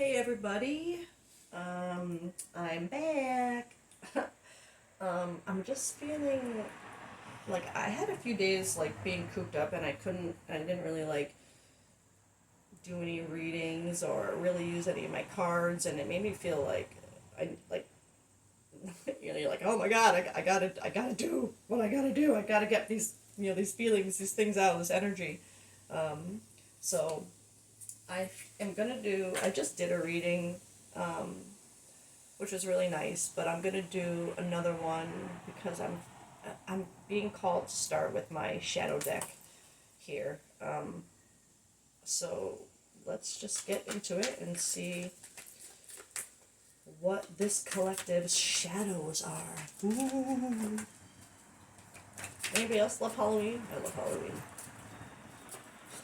Hey everybody, I'm back. I'm just feeling like I had a few days like being cooped up and I didn't really like do any readings or really use any of my cards, and it made me feel like I like you're like, oh my god, I gotta do what I gotta do. I gotta get these these feelings, these things out, this energy. Um, so I am gonna do. I just did a reading. Um, which was really nice. But I'm gonna do another one because I'm being called to start with my shadow deck here. So let's just get into it and see what this collective's shadows are. Ooh. Anybody else love Halloween? I love Halloween.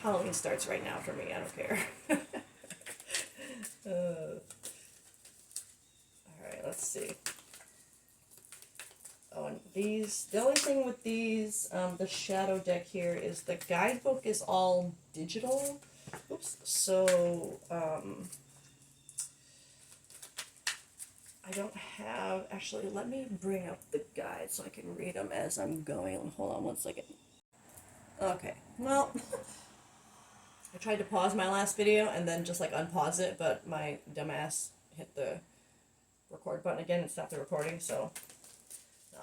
Halloween starts right now for me. I don't care. All right, let's see. Oh, and these, the only thing with these, the shadow deck here is the guidebook is all digital. Oops. So, I don't have, actually, let me bring up the guide so I can read them as I'm going. Hold on one second. Okay, well, I tried to pause my last video and then just like unpause it, but my dumbass hit the record button again and stopped the recording, so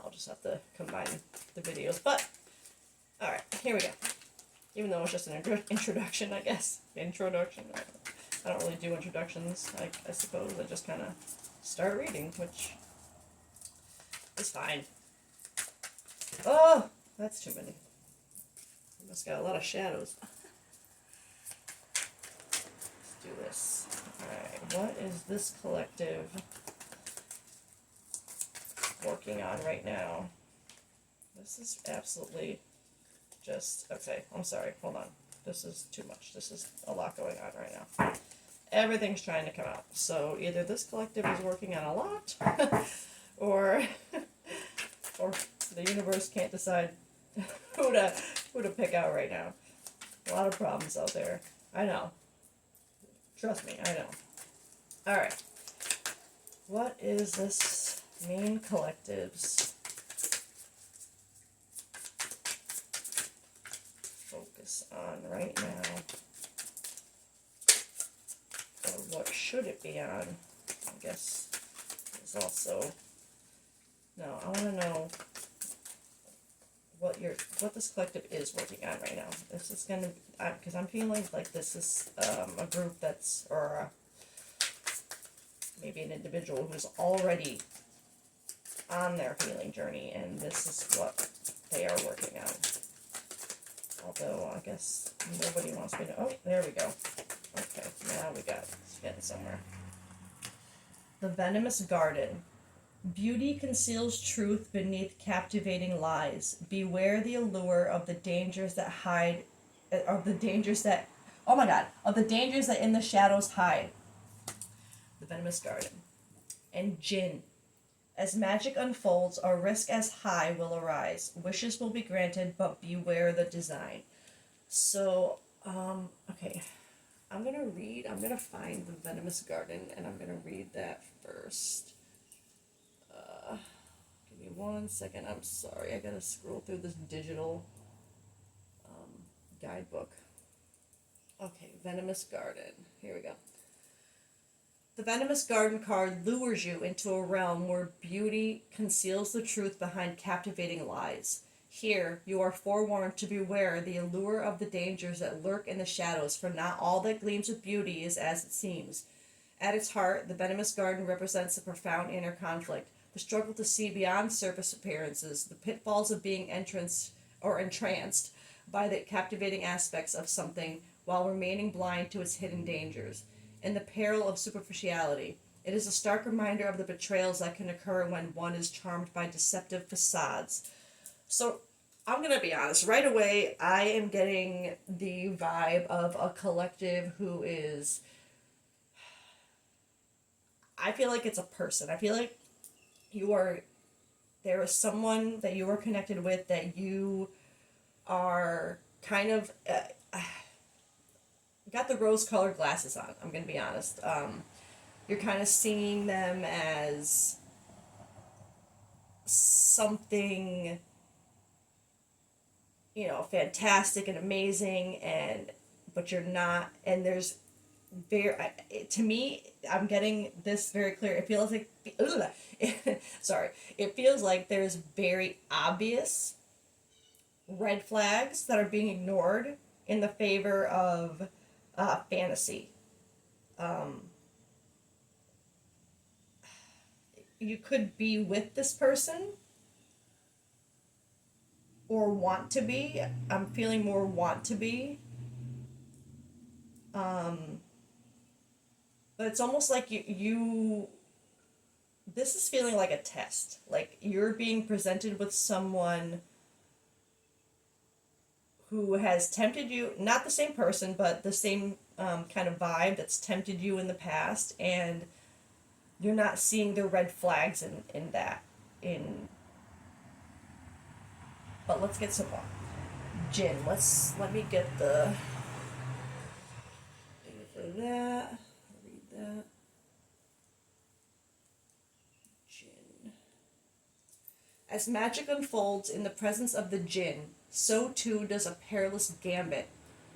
I'll just have to combine the videos. But, alright, here we go. Even though it's just an introduction, I guess. Introduction. I don't really do introductions, I suppose. I just kind of start reading, which is fine. Oh, that's too many. I must got a lot of shadows. Let's do this. Alright, what is this collective working on right now? This is absolutely just, okay, I'm sorry, hold on. This is too much. This is a lot going on right now. Everything's trying to come out. So either this collective is working on a lot, or or the universe can't decide who to pick out right now. A lot of problems out there. I know. Trust me, I know. Alright. What is this main collective's focus on right now? Or what should it be on? I guess is also, no, I want to know what this collective is working on right now. This is gonna, because I'm feeling like this is a group that's, or maybe an individual who's already on their healing journey, and this is what they are working on. Although I guess nobody wants me to. Oh, there we go. Okay, now we got it. It's getting somewhere. The Venomous Garden. Beauty conceals truth beneath captivating lies. Beware the allure of the dangers that hide, of the dangers that, oh my god, of the dangers that in the shadows hide. The Venomous Garden. And Jinn. As magic unfolds, a risk as high will arise. Wishes will be granted, but beware the design. So, okay. I'm gonna find the Venomous Garden, and I'm gonna read that first. Give me 1 second. I'm sorry. I gotta scroll through this digital guidebook. Okay, Venomous Garden. Here we go. The Venomous Garden card lures you into a realm where beauty conceals the truth behind captivating lies. Here, you are forewarned to beware the allure of the dangers that lurk in the shadows, for not all that gleams with beauty is as it seems. At its heart, the Venomous Garden represents a profound inner conflict, the struggle to see beyond surface appearances, the pitfalls of being entranced by the captivating aspects of something while remaining blind to its hidden dangers. In the peril of superficiality, it is a stark reminder of the betrayals that can occur when one is charmed by deceptive facades. So, I'm going to be honest. Right away, I am getting the vibe of a collective who is... I feel like it's a person. I feel like there is someone that you are connected with that you are kind of... got the rose-colored glasses on, I'm going to be honest. You're kind of seeing them as something, fantastic and amazing, and but you're not. And there's very, to me, I'm getting this very clear. It feels like, sorry, it feels like there's very obvious red flags that are being ignored in the favor of fantasy. Um, you could be with this person or want to be. I'm feeling more want to be. Um, but it's almost like you this is feeling like a test. Like you're being presented with someone who has tempted you, not the same person, but the same kind of vibe that's tempted you in the past, and you're not seeing the red flags in that. In But let's get some gin. Let me get the for that. Read that. Gin. As magic unfolds in the presence of the jinn, so too does a perilous gambit.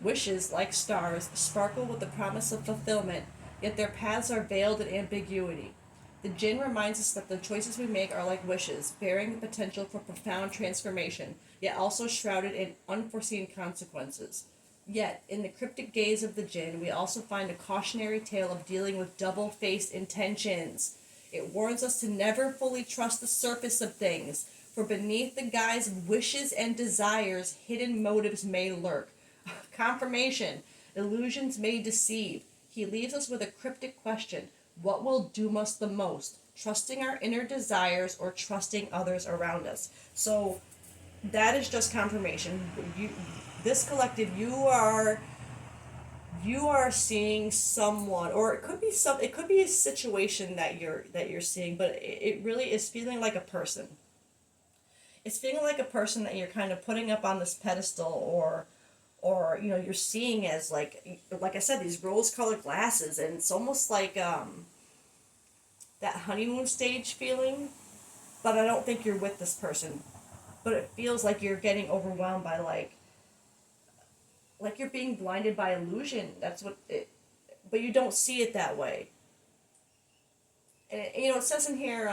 Wishes, like stars, sparkle with the promise of fulfillment, yet their paths are veiled in ambiguity. The jinn reminds us that the choices we make are like wishes, bearing the potential for profound transformation, yet also shrouded in unforeseen consequences. Yet, in the cryptic gaze of the jinn, we also find a cautionary tale of dealing with double-faced intentions. It warns us to never fully trust the surface of things, for beneath the guise of wishes and desires, hidden motives may lurk. Confirmation. Illusions may deceive. He leaves us with a cryptic question. What will doom us the most? Trusting our inner desires or trusting others around us? So that is just confirmation. This collective, you are seeing someone, or it could be a situation that you're seeing, but it really is feeling like a person. It's feeling like a person that you're kind of putting up on this pedestal, or you're seeing as like I said, these rose colored glasses, and it's almost like that honeymoon stage feeling. But I don't think you're with this person, but it feels like you're getting overwhelmed by like you're being blinded by illusion. That's what it, but you don't see it that way. And it says in here,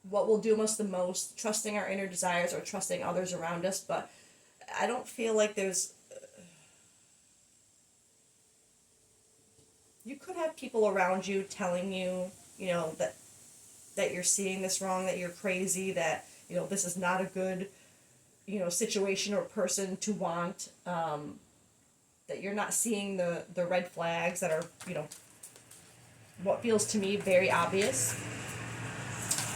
what will doom us the most, trusting our inner desires or trusting others around us. But I don't feel like there's, you could have people around you telling you, that you're seeing this wrong, that you're crazy, that, this is not a good, situation or person to want, that you're not seeing the red flags that are, what feels to me very obvious.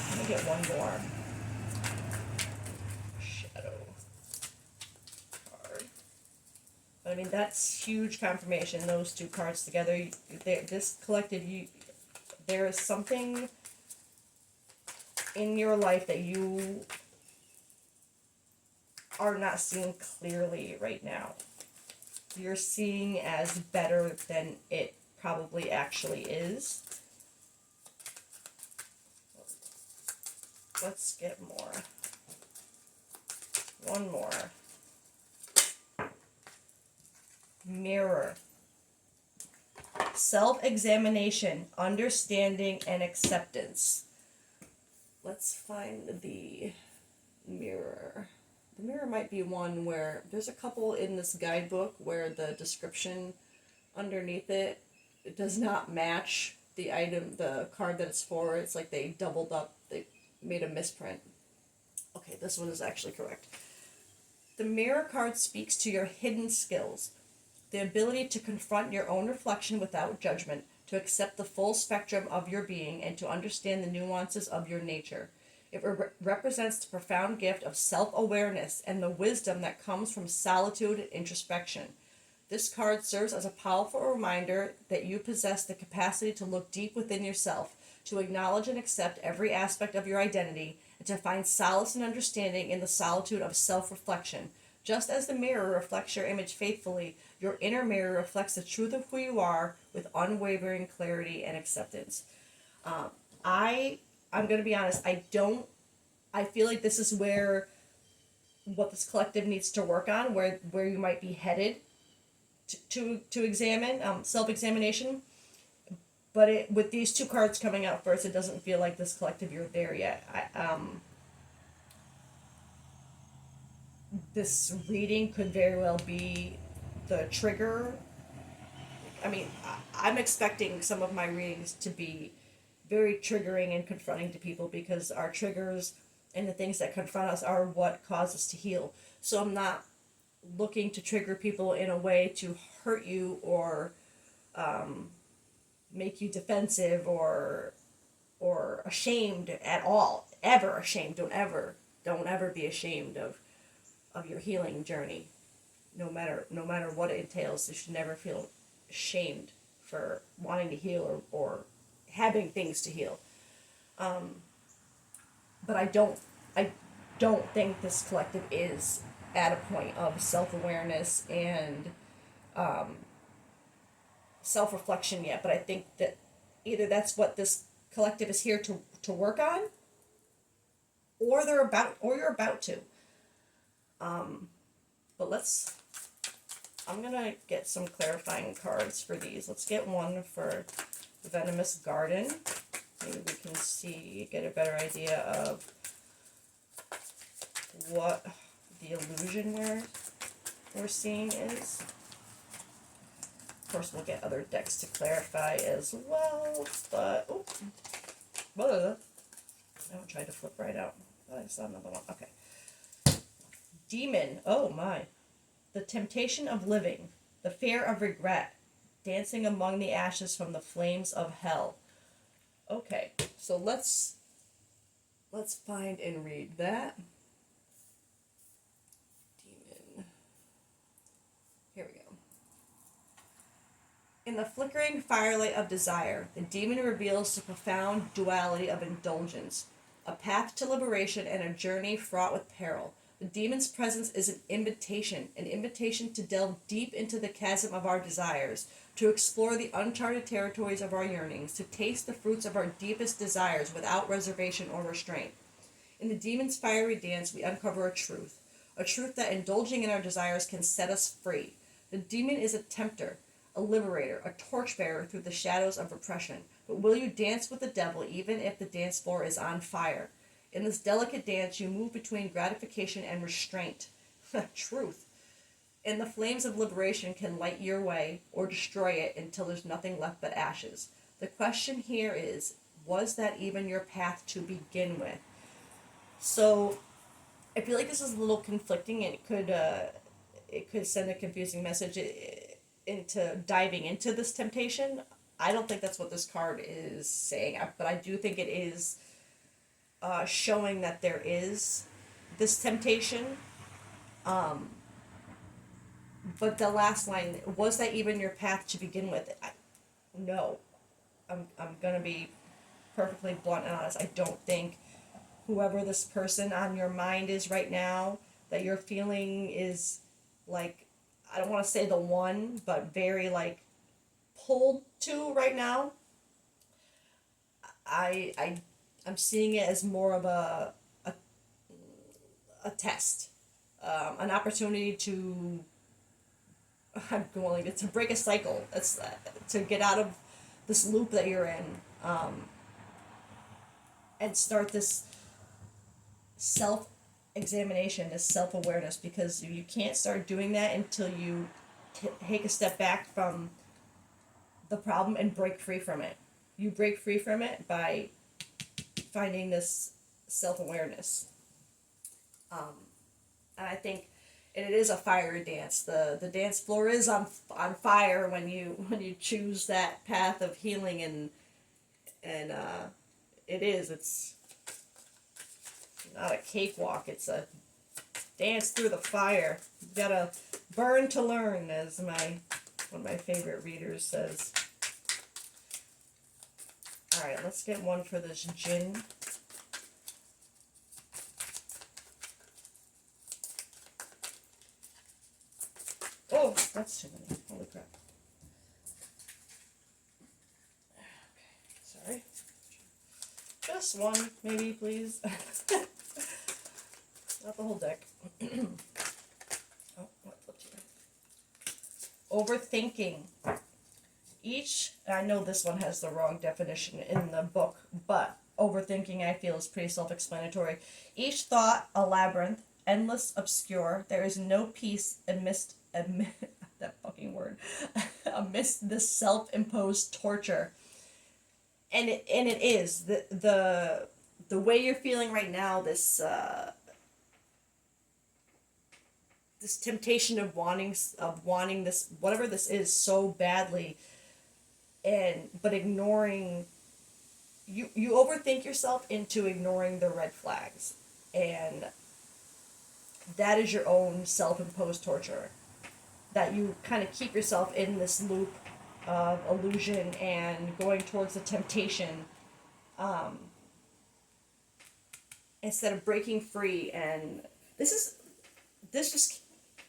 Let me get one more shadow card. But I mean, that's huge confirmation, those two cards together. This collective, there is something in your life that you are not seeing clearly right now. You're seeing as better than it probably actually is. Let's get more. One more. Mirror. Self-examination, understanding, and acceptance. Let's find the mirror. The mirror might be one where there's a couple in this guidebook where the description underneath it does not match the item, the card that it's for. It's like they doubled up, they made a misprint. Okay, this one is actually correct. The mirror card speaks to your hidden skills, the ability to confront your own reflection without judgment, to accept the full spectrum of your being, and to understand the nuances of your nature. It represents the profound gift of self-awareness and the wisdom that comes from solitude and introspection. This card serves as a powerful reminder that you possess the capacity to look deep within yourself, to acknowledge and accept every aspect of your identity, and to find solace and understanding in the solitude of self-reflection. Just as the mirror reflects your image faithfully, your inner mirror reflects the truth of who you are with unwavering clarity and acceptance. Um, I'm gonna be honest. I feel like this is where what this collective needs to work on, where you might be headed to examine self examination. But with these two cards coming out first, it doesn't feel like this collective you're there yet. This reading could very well be the trigger. I mean, I'm expecting some of my readings to be very triggering and confronting to people because our triggers and the things that confront us are what cause us to heal. So I'm not looking to trigger people in a way to hurt you or make you defensive or ashamed at all. Ever ashamed. Don't ever be ashamed of your healing journey. No matter what it entails, you should never feel ashamed for wanting to heal or having things to heal. But I don't think this collective is at a point of self-awareness and self-reflection yet. But I think that either that's what this collective is here to work on, or you're about to. But I'm gonna get some clarifying cards for these. Let's get one for the Venomous Garden. Maybe we can get a better idea of what the illusion we're seeing is. Of course, we'll get other decks to clarify as well, but I tried to flip right out. I saw another one. Okay. Demon. Oh my. The temptation of living, the fear of regret, dancing among the ashes from the flames of hell. Okay, so let's find and read that. Demon. Here we go. In the flickering firelight of desire, the demon reveals the profound duality of indulgence, a path to liberation and a journey fraught with peril. The demon's presence is an invitation to delve deep into the chasm of our desires, to explore the uncharted territories of our yearnings, to taste the fruits of our deepest desires without reservation or restraint. In the demon's fiery dance, we uncover a truth that indulging in our desires can set us free. The demon is a tempter, a liberator, a torchbearer through the shadows of repression. But will you dance with the devil even if the dance floor is on fire? In this delicate dance, you move between gratification and restraint. Truth. And the flames of liberation can light your way or destroy it until there's nothing left but ashes. The question here is, was that even your path to begin with? So, I feel like this is a little conflicting, and it could send a confusing message into diving into this temptation. I don't think that's what this card is saying, but I do think it is showing that there is this temptation. But the last line, was that even your path to begin with? No. I'm going to be perfectly blunt and honest. I don't think whoever this person on your mind is right now that you're feeling is like, I don't want to say the one, but very like pulled to right now. I'm seeing it as more of a test, an opportunity to to break a cycle. That's to get out of this loop that you're in, and start this self-examination, this self-awareness, because you can't start doing that until you take a step back from the problem and break free from it. You break free from it by finding this self-awareness. And I think, and it is a fiery dance. The dance floor is on fire when you choose that path of healing, and it's not a cakewalk. It's a dance through the fire. You gotta burn to learn, as one of my favorite readers says. All right, let's get one for this Jinn. That's too many. Holy crap. Okay, sorry. Just one, maybe, please. Not the whole deck. Oh, what flipped here? Overthinking. I know this one has the wrong definition in the book, but overthinking, I feel, is pretty self-explanatory. Each thought a labyrinth, endless, obscure. There is no peace amidst that fucking word amidst this self-imposed torture. And it is the way you're feeling right now. This temptation of wanting this, whatever this is, so badly, but ignoring. You overthink yourself into ignoring the red flags, and that is your own self-imposed torture, that you kind of keep yourself in this loop of illusion and going towards the temptation, instead of breaking free. And this just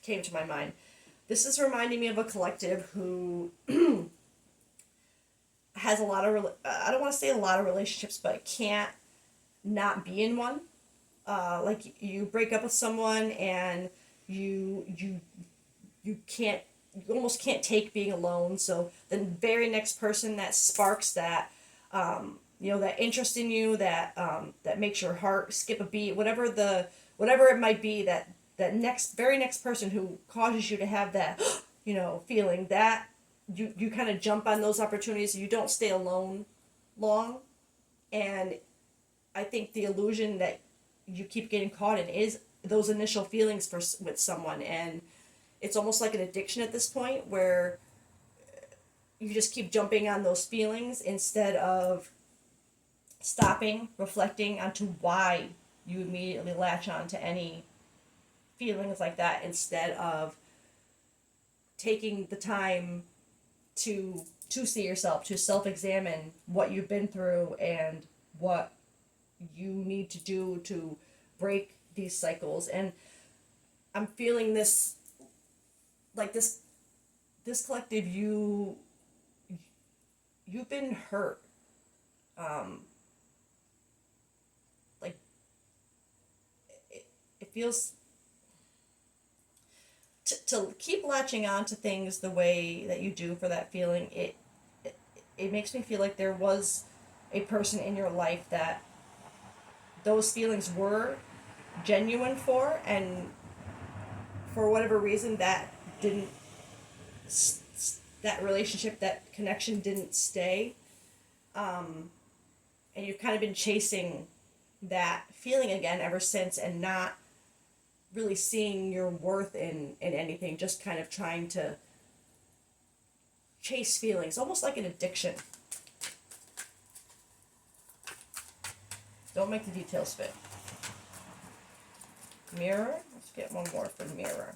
came to my mind. This is reminding me of a collective who has a lot of, I don't want to say a lot of relationships, but can't not be in one. Like, you break up with someone and you almost can't take being alone. So the very next person that sparks that, that interest in you, that makes your heart skip a beat, whatever it might be, that very next person who causes you to have that, feeling, that you kind of jump on those opportunities. You don't stay alone long. And I think the illusion that you keep getting caught in is those initial feelings with someone, and it's almost like an addiction at this point, where you just keep jumping on those feelings instead of stopping, reflecting onto why you immediately latch on to any feelings like that, instead of taking the time to see yourself, to self-examine what you've been through and what you need to do to break these cycles. And I'm feeling this, like, this collective, you've been hurt. Like, it feels to keep latching on to things the way that you do for that feeling. It makes me feel like there was a person in your life that those feelings were genuine for, and for whatever reason that didn't, that relationship, that connection didn't stay, and you've kind of been chasing that feeling again ever since, and not really seeing your worth in anything, just kind of trying to chase feelings, almost like an addiction. Don't make the details fit. Mirror. Let's get one more for mirror.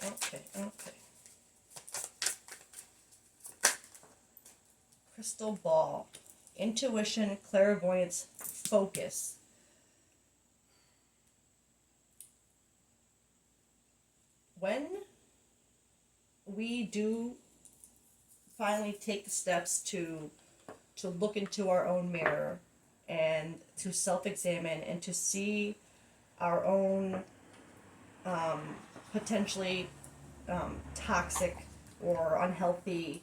Okay. Crystal ball. Intuition, clairvoyance, focus. When we do finally take the steps to look into our own mirror and to self-examine and to see our own potentially toxic or unhealthy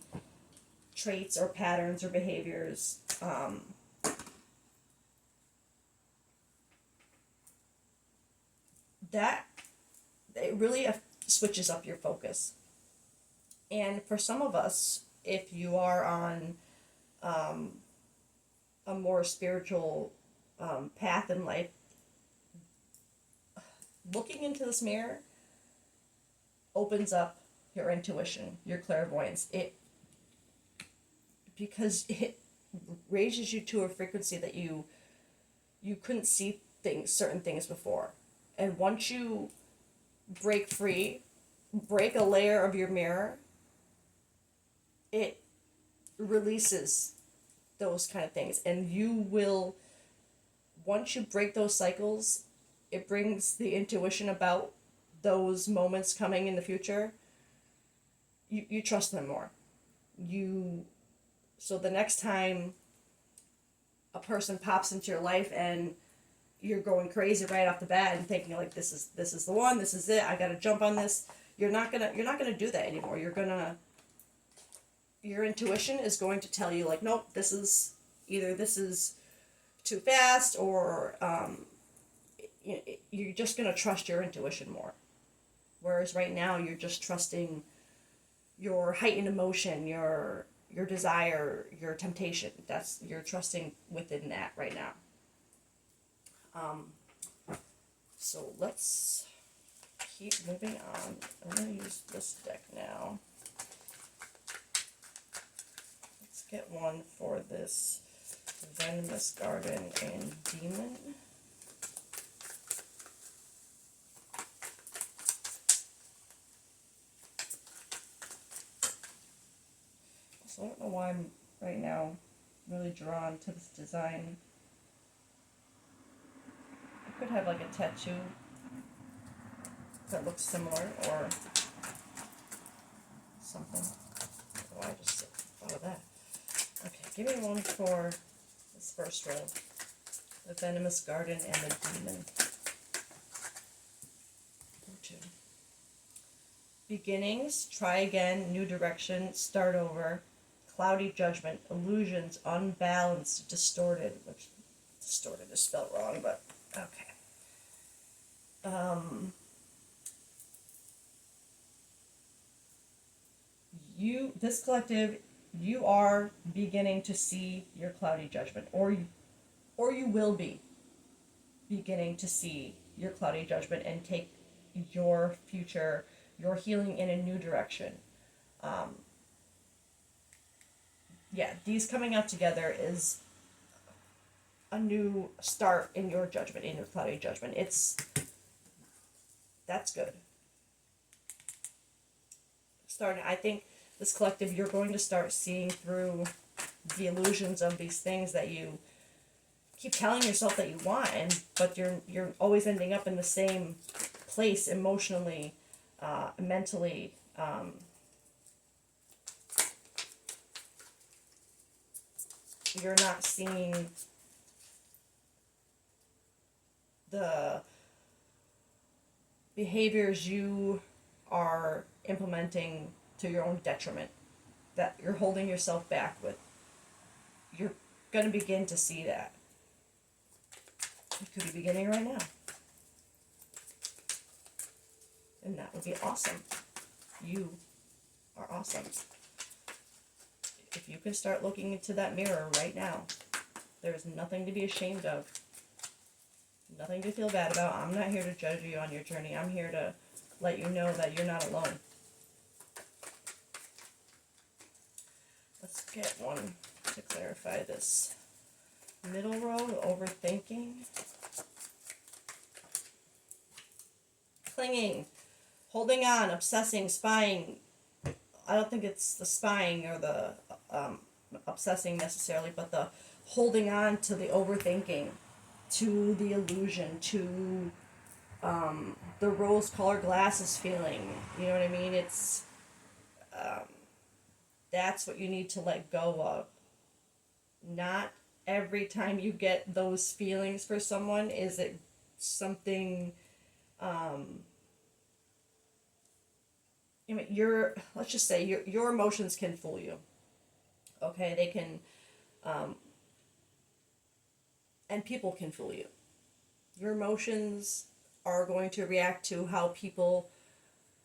traits or patterns or behaviors, that it really switches up your focus. And for some of us, if you are on a more spiritual path in life, looking into this mirror opens up your intuition, your clairvoyance. Because it raises you to a frequency that you couldn't see certain things before. And once you break a layer of your mirror, it releases those kind of things. And you will, once you break those cycles, it brings the intuition about those moments coming in the future, you trust them more. So the next time a person pops into your life and you're going crazy right off the bat and thinking like this is the one, this is it, I gotta jump on this, you're not gonna do that anymore. Your intuition is going to tell you like, nope, this is too fast, or you're just gonna trust your intuition more. Whereas right now you're just trusting your heightened emotion, your desire, your temptation. You're trusting within that right now. So let's keep moving on. I'm going to use this deck now. Let's get one for this Venomous Garden and Demon. So I don't know why I'm right now really drawn to this design. I could have like a tattoo that looks similar or something. Oh, I just thought of that. Okay, give me one for this first row. The Venomous Garden and the Demon. Two. Beginnings, try again, new direction, start over. Cloudy judgment, illusions, unbalanced, distorted, which distorted is spelled wrong, but okay. This collective, you are beginning to see your cloudy judgment, or you will be beginning to see your cloudy judgment and take your future, your healing in a new direction. Yeah, these coming out together is a new start in your judgment, in your cloudy judgment. That's good. I think this collective, you're going to start seeing through the illusions of these things that you keep telling yourself that you want, but you're always ending up in the same place emotionally, mentally. You're not seeing the behaviors you are implementing to your own detriment, that you're holding yourself back with. You're going to begin to see that. It could be beginning right now. And that would be awesome. You are awesome. If you can start looking into that mirror right now, there's nothing to be ashamed of. Nothing to feel bad about. I'm not here to judge you on your journey. I'm here to let you know that you're not alone. Let's get one to clarify this middle row, overthinking. Clinging, holding on, obsessing, spying. I don't think it's the spying or the obsessing necessarily, but the holding on to the overthinking, to the illusion, to the rose-colored glasses feeling. You know what I mean? It's that's what you need to let go of. Not every time you get those feelings for someone is it something. Let's just say your emotions can fool you. Okay, they can, and people can fool you. Your emotions are going to react to how people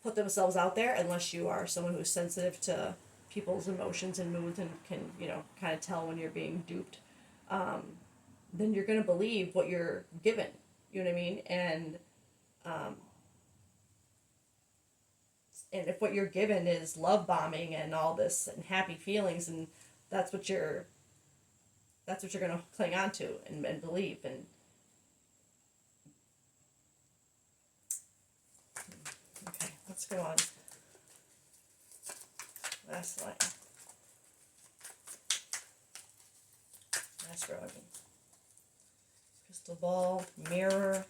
put themselves out there, unless you are someone who's sensitive to people's emotions and moods and can, kind of tell when you're being duped. Then you're going to believe what you're given. You know what I mean? And if what you're given is love bombing and all this and happy feelings, and that's what you're going to cling on to and believe. And okay, let's go on. Last line. Last row, I mean. Crystal ball, mirror.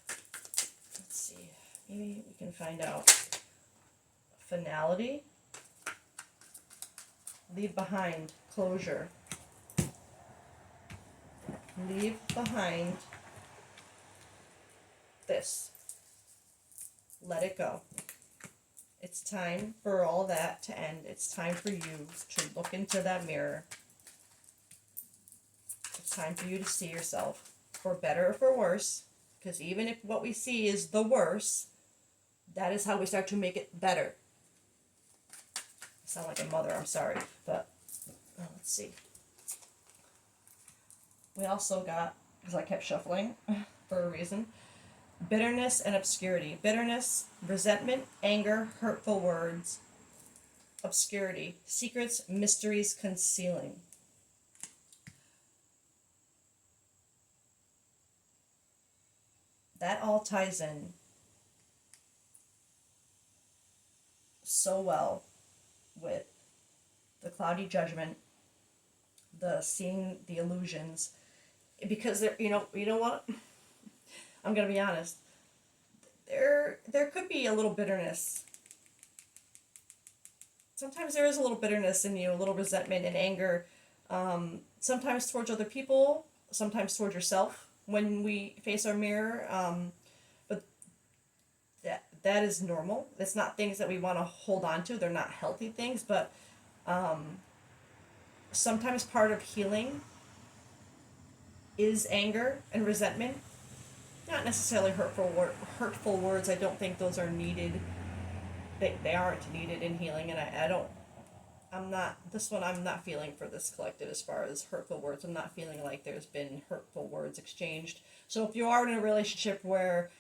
Let's see. maybe we can find out. Finality. Leave behind. Closure. Leave behind this. Let it go. It's time for all that to end. It's time for you to look into that mirror. It's time for you to see yourself, for better or for worse, because even if what we see is the worst, that is how we start to make it better. I sound like a mother, I'm sorry, but let's see. We also got, because I kept shuffling for a reason, bitterness and obscurity. Bitterness, resentment, anger, hurtful words. Obscurity, secrets, mysteries, concealing. That all ties in so well with the cloudy judgment, the seeing the illusions, because there, you know what? I'm gonna be honest. There could be a little bitterness. Sometimes there is a little bitterness in you, a little resentment and anger. Sometimes towards other people, sometimes towards yourself when we face our mirror. But that is normal. It's not things that we want to hold on to. They're not healthy things, but sometimes part of healing is anger and resentment. Not necessarily hurtful words. I don't think those are needed. They aren't needed in healing, and I'm not feeling for this collective as far as hurtful words. I'm not feeling like there's been hurtful words exchanged. So if you are in a relationship where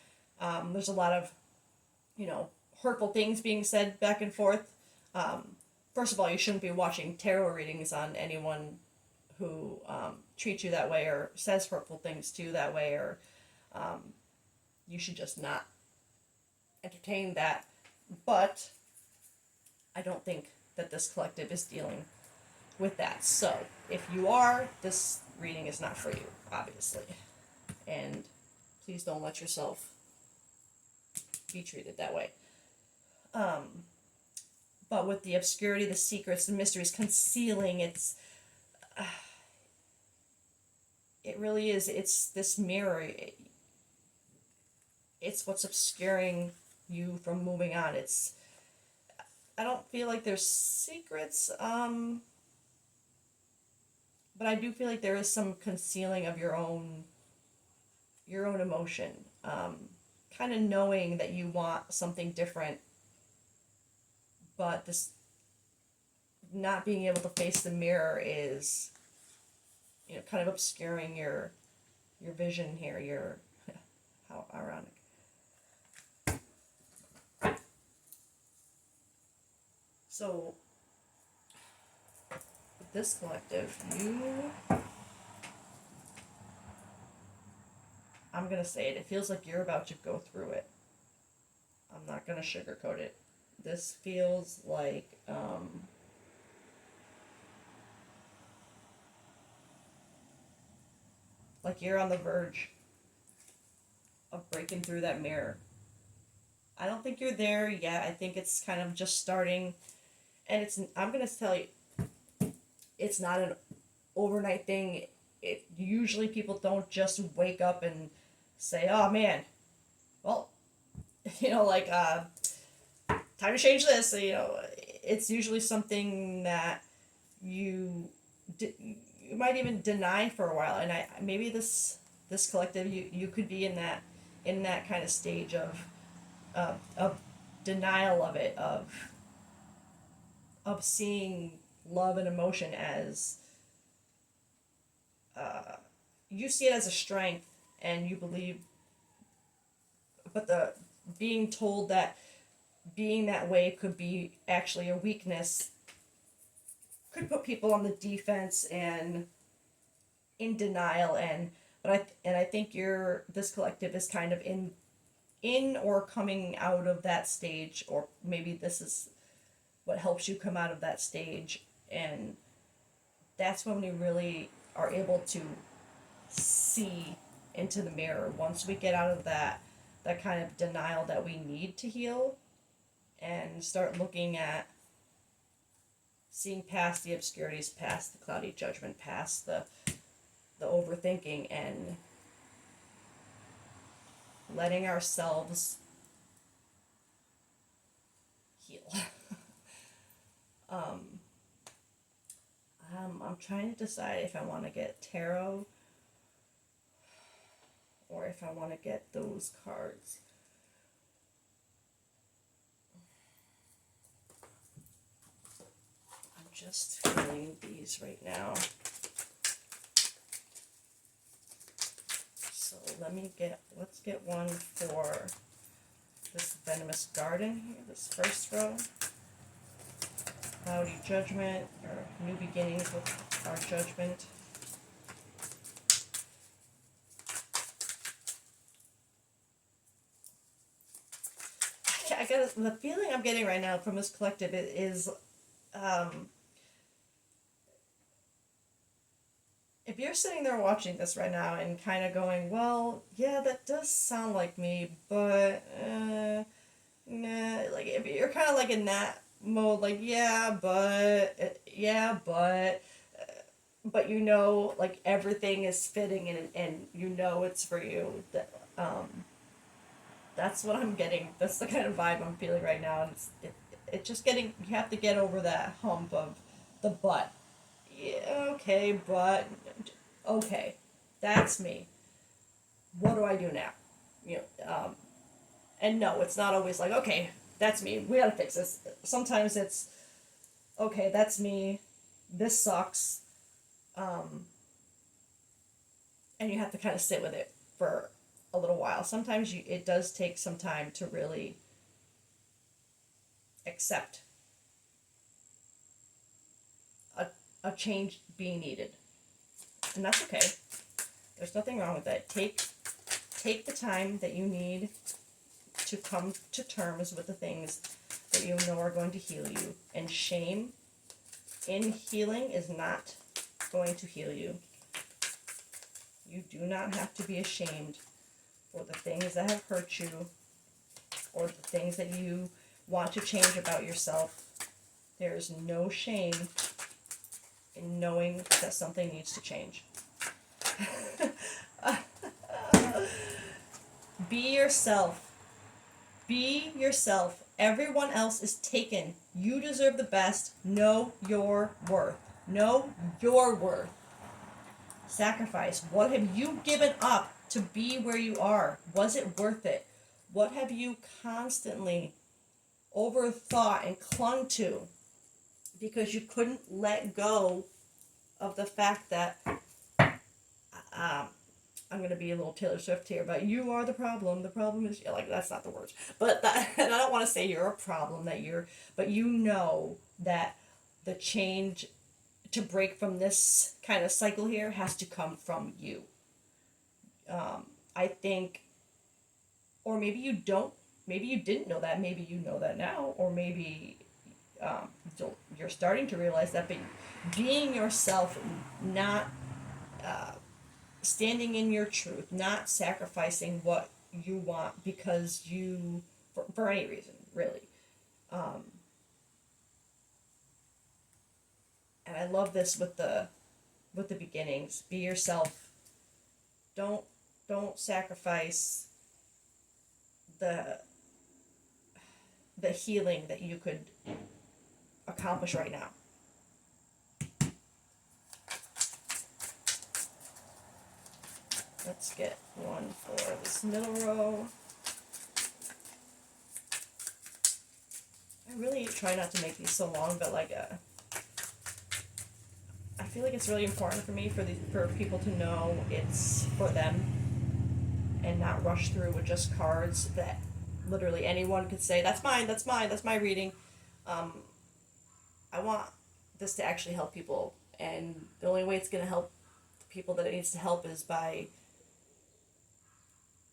there's a lot of, hurtful things being said back and forth, first of all, you shouldn't be watching tarot readings on anyone who treats you that way or says hurtful things to you that way, or you should just not entertain that. But I don't think that this collective is dealing with that. So if you are, this reading is not for you, obviously. And please don't let yourself be treated that way. But with the obscurity, the secrets, the mysteries, concealing, it really is, it's this mirror. It's what's obscuring you from moving on. I don't feel like there's secrets, but I do feel like there is some concealing of your own emotion. Kind of knowing that you want something different, but this not being able to face the mirror is, kind of obscuring your vision here. How ironic. So, with this collective, I'm going to say it feels like you're about to go through it. I'm not going to sugarcoat it. This feels like, you're on the verge of breaking through that mirror. I don't think you're there yet. I think it's kind of just starting. And I'm going to tell you, it's not an overnight thing. Usually people don't just wake up and say, oh man, well, time to change this. It's usually something that you might even deny for a while. And maybe this collective, you could be in that kind of stage of denial of it, of seeing love and emotion as you see it as a strength, and you believe, but the being told that being that way could be actually a weakness could put people on the defense and in denial. But I think this collective is kind of in or coming out of that stage, or maybe this is what helps you come out of that stage, and that's when we really are able to see into the mirror. Once we get out of that that kind of denial that we need to heal, and start looking at seeing past the obscurities, past the cloudy judgment, past the overthinking, and letting ourselves heal. um, I'm trying to decide if I want to get tarot or if I want to get those cards. I'm just feeling these right now. So let's get one for this venomous garden here, this first row. Cloudy judgment, or new beginnings with our judgment. I got the feeling I'm getting right now from this collective is if you're sitting there watching this right now and kind of going, well, yeah, that does sound like me, but nah, like if you're kind of like in that mode, like but you know, like everything is fitting and you know it's for you. That's what I'm getting. That's the kind of vibe I'm feeling right now. And it's just getting, you have to get over that hump of the but. Yeah, okay, but okay, that's me. What do I do now? And no, it's not always like, okay, that's me. We gotta fix this. Sometimes it's, okay, that's me. This sucks. And you have to kind of sit with it for a little while. Sometimes it does take some time to really accept a change being needed. And that's okay. There's nothing wrong with that. Take the time that you need to come to terms with the things that you know are going to heal you. And shame in healing is not going to heal you. You do not have to be ashamed for the things that have hurt you or the things that you want to change about yourself. There's no shame in knowing that something needs to change. Be yourself. Be yourself. Everyone else is taken. You deserve the best. Know your worth. Know your worth. Sacrifice. What have you given up to be where you are? Was it worth it? What have you constantly overthought and clung to because you couldn't let go of the fact that I'm going to be a little Taylor Swift here, but you are the problem. The problem is, like, that's not the words. But and I don't want to say you're a problem, but you know that the change to break from this kind of cycle here has to come from you. I think, or maybe you don't, maybe you didn't know that, maybe you know that now, or maybe you're starting to realize that, but being yourself, not standing in your truth, not sacrificing what you want because for any reason, really. And I love this with the beginnings. Be yourself. Don't sacrifice the healing that you could accomplish right now. Let's get one for this middle row. I really try not to make these so long, but I feel like it's really important for me for people to know it's for them and not rush through with just cards that literally anyone could say, that's mine, that's mine, that's my reading. I want this to actually help people, and the only way it's going to help the people that it needs to help is by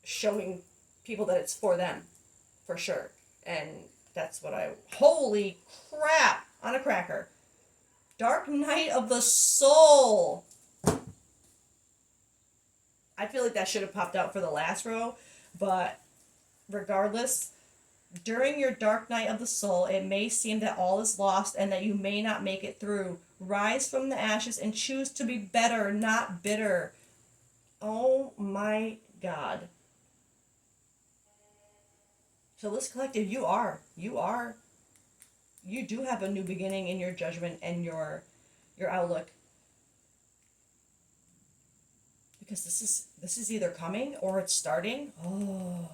showing people that it's for them, for sure. And that's what holy crap, on a cracker. Dark Night of the Soul. I feel like that should have popped out for the last row, but Regardless, during your dark night of the soul, it may seem that all is lost and that you may not make it through. Rise from the ashes and choose to be better, not bitter. Oh my God. So this collective, you do have a new beginning in your judgment and your outlook. Because this is either coming or it's starting. Oh,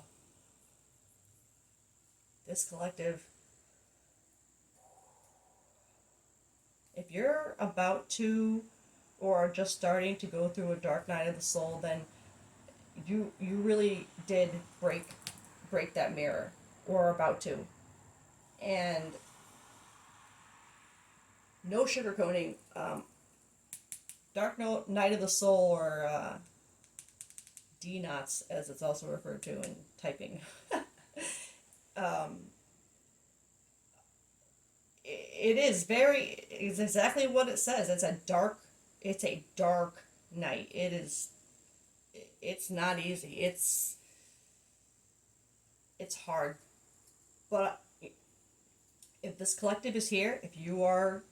this collective. If you're about to or are just starting to go through a dark night of the soul, then you really did break that mirror, or are about to. And no sugarcoating. Dark Night of the Soul, or D-Knots, as it's also referred to in typing. um, it's exactly what it says. It's a dark night. It's not easy. It's hard. But if this collective is here,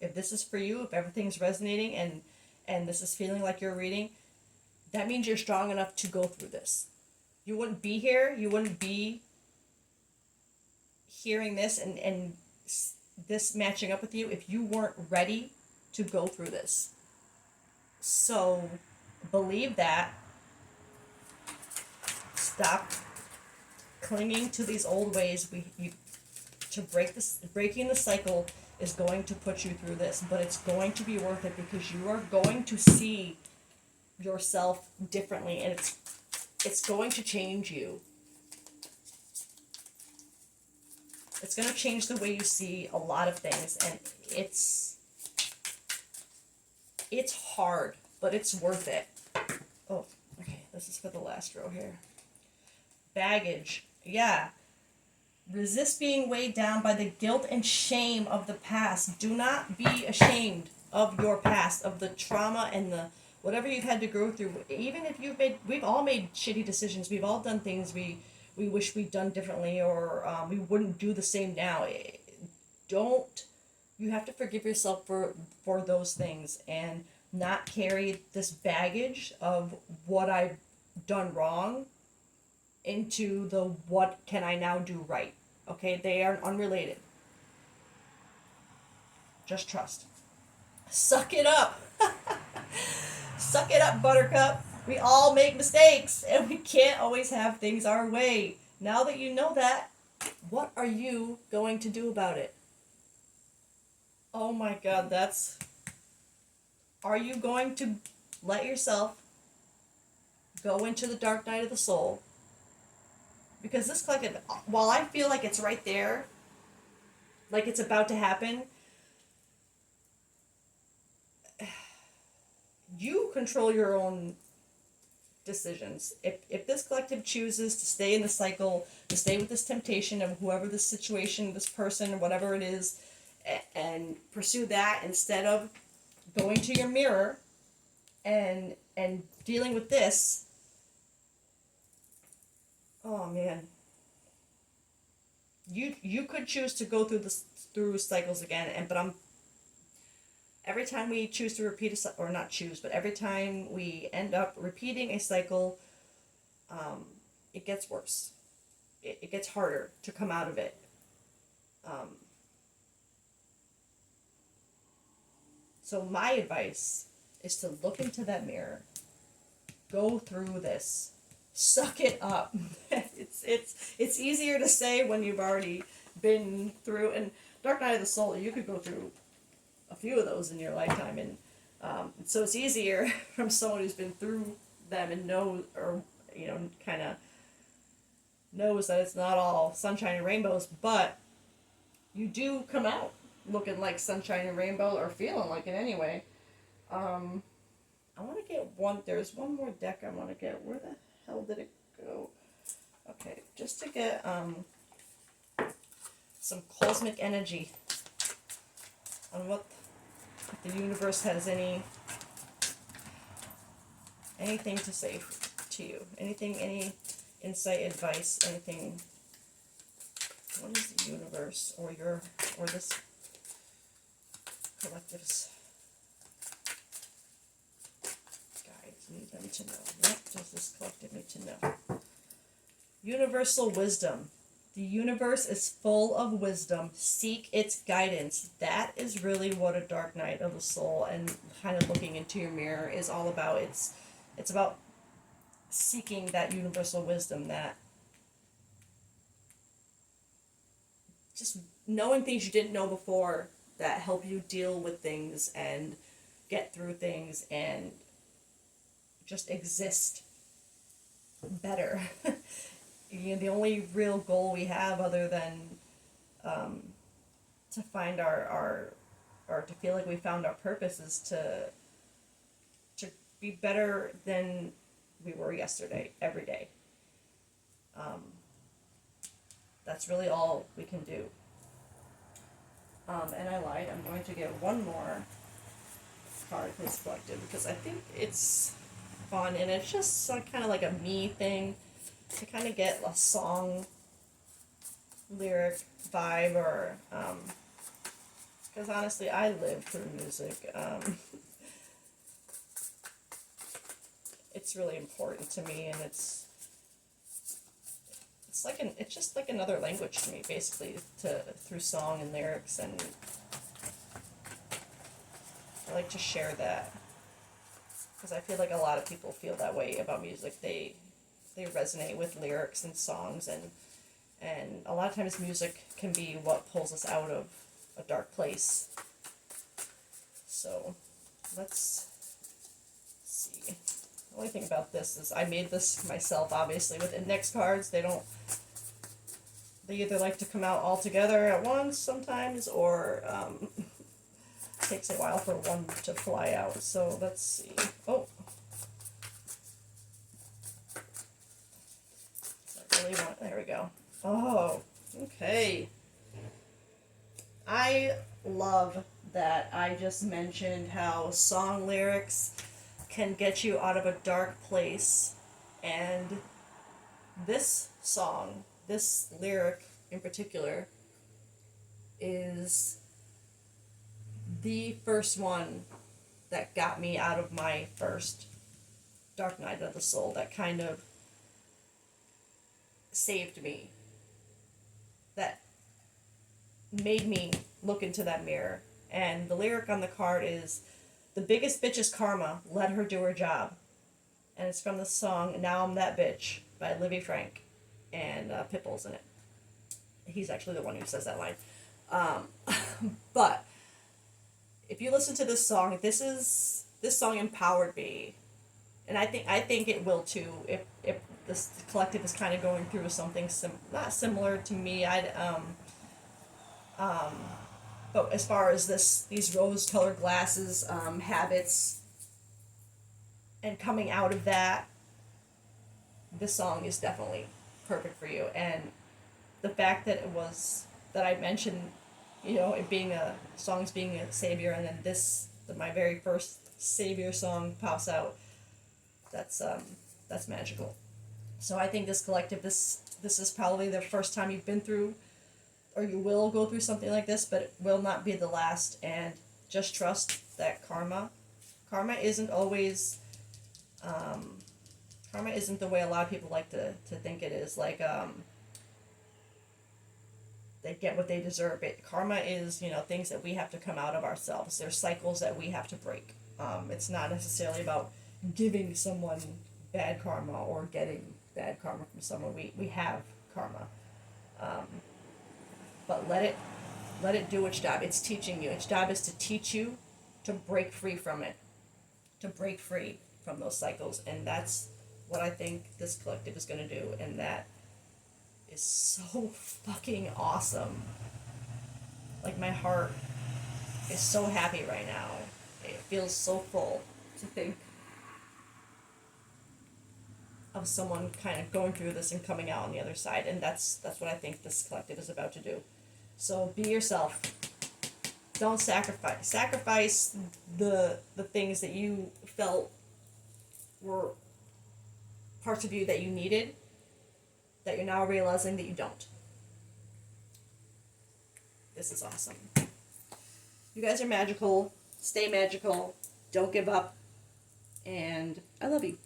if this is for you, if everything's resonating and this is feeling like you're reading, that means you're strong enough to go through this. You wouldn't be here. You wouldn't be hearing this and this matching up with you if you weren't ready to go through this. So believe that. Stop clinging to these old ways. Breaking the cycle is going to put you through this, but it's going to be worth it because you are going to see yourself differently, and it's going to change you. It's going to change the way you see a lot of things, and it's hard, but it's worth it. Oh, okay, this is for the last row here. Baggage. Yeah. Resist being weighed down by the guilt and shame of the past. Do not be ashamed of your past, of the trauma and the whatever you've had to go through. Even if we've all made shitty decisions. We've all done things we wish we'd done differently, or we wouldn't do the same now. You have to forgive yourself for those things and not carry this baggage of what I've done wrong into the what can I now do right. Okay, they are unrelated. Just trust. Suck it up. Suck it up, Buttercup. We all make mistakes, and we can't always have things our way. Now that you know that, what are you going to do about it? Oh my God, are you going to let yourself go into the dark night of the soul? Because this collective, while I feel like it's right there, like it's about to happen, you control your own decisions. If this collective chooses to stay in the cycle, to stay with this temptation of whoever this situation, this person, whatever it is, and pursue that instead of going to your mirror and dealing with this, oh man, you could choose to go through cycles again, but every time we choose to repeat or not choose, but every time we end up repeating a cycle, it gets worse. It gets harder to come out of it. So my advice is to look into that mirror, go through this, suck it up. It's easier to say when you've already been through. And Dark Night of the Soul, you could go through a few of those in your lifetime, and so it's easier from someone who's been through them and knows, or kind of knows that it's not all sunshine and rainbows, but you do come out looking like sunshine and rainbow, or feeling like it anyway. I want to get there's one more deck I want to get. Where the hell did it go? Okay, just to get some cosmic energy on what the universe has anything to say to you, any insight, advice, anything What is the universe or this collective's guides need them to know? What does this collective need to know? Universal wisdom. The universe is full of wisdom. Seek its guidance. That is really what a dark night of the soul and kind of looking into your mirror is all about. It's about seeking that universal wisdom, that just knowing things you didn't know before that help you deal with things and get through things and just exist better. You know, the only real goal we have other than to find our or to feel like we found our purpose is to be better than we were yesterday, every day. That's really all we can do. And I lied. I'm going to get one more card for this collective because I think it's fun and it's just kind of like a me thing to kind of get a song lyric vibe or because honestly I live through music. It's really important to me, and it's just like another language to me, basically, through song and lyrics, and I like to share that because I feel like a lot of people feel that way about music. They resonate with lyrics and songs, and a lot of times music can be what pulls us out of a dark place. So let's see. The only thing about this is I made this myself, obviously, with index cards. They either like to come out all together at once sometimes, or takes a while for one to fly out. So let's see. Oh. I really want, there we go. Oh, okay. I love that I just mentioned how song lyrics can get you out of a dark place, and this song, this lyric in particular, is the first one that got me out of my first dark night of the soul, that kind of saved me, that made me look into that mirror. And the lyric on the card is, "The biggest bitch is karma, let her do her job." And it's from the song "Now I'm That Bitch" by Livy Frank, and Pitbull's in it. He's actually the one who says that line. But if you listen to this song, this song empowered me, and I think it will too. If this collective is kind of going through something not similar to me, but as far as these rose-colored glasses, habits, and coming out of that, this song is definitely perfect for you. And the fact that that I mentioned, it being songs being a savior, and then my very first savior song pops out, that's magical. So I think this collective, this is probably the first time you've been through, or you will go through something like this, but it will not be the last. And just trust that karma isn't always, karma isn't the way a lot of people like to think it is. Like, they get what they deserve. Karma is, things that we have to come out of ourselves. There's cycles that we have to break. It's not necessarily about giving someone bad karma or getting bad karma from someone. We have karma. But let it do its job. It's teaching you. Its job is to teach you to break free from it, to break free from those cycles. And that's what I think this collective is going to do. And that is so fucking awesome. Like, my heart is so happy right now. It feels so full to think of someone kind of going through this and coming out on the other side. And that's what I think this collective is about to do. So be yourself. Don't sacrifice the things that you felt were parts of you that you needed, that you're now realizing that you don't. This is awesome. You guys are magical. Stay magical. Don't give up. And I love you.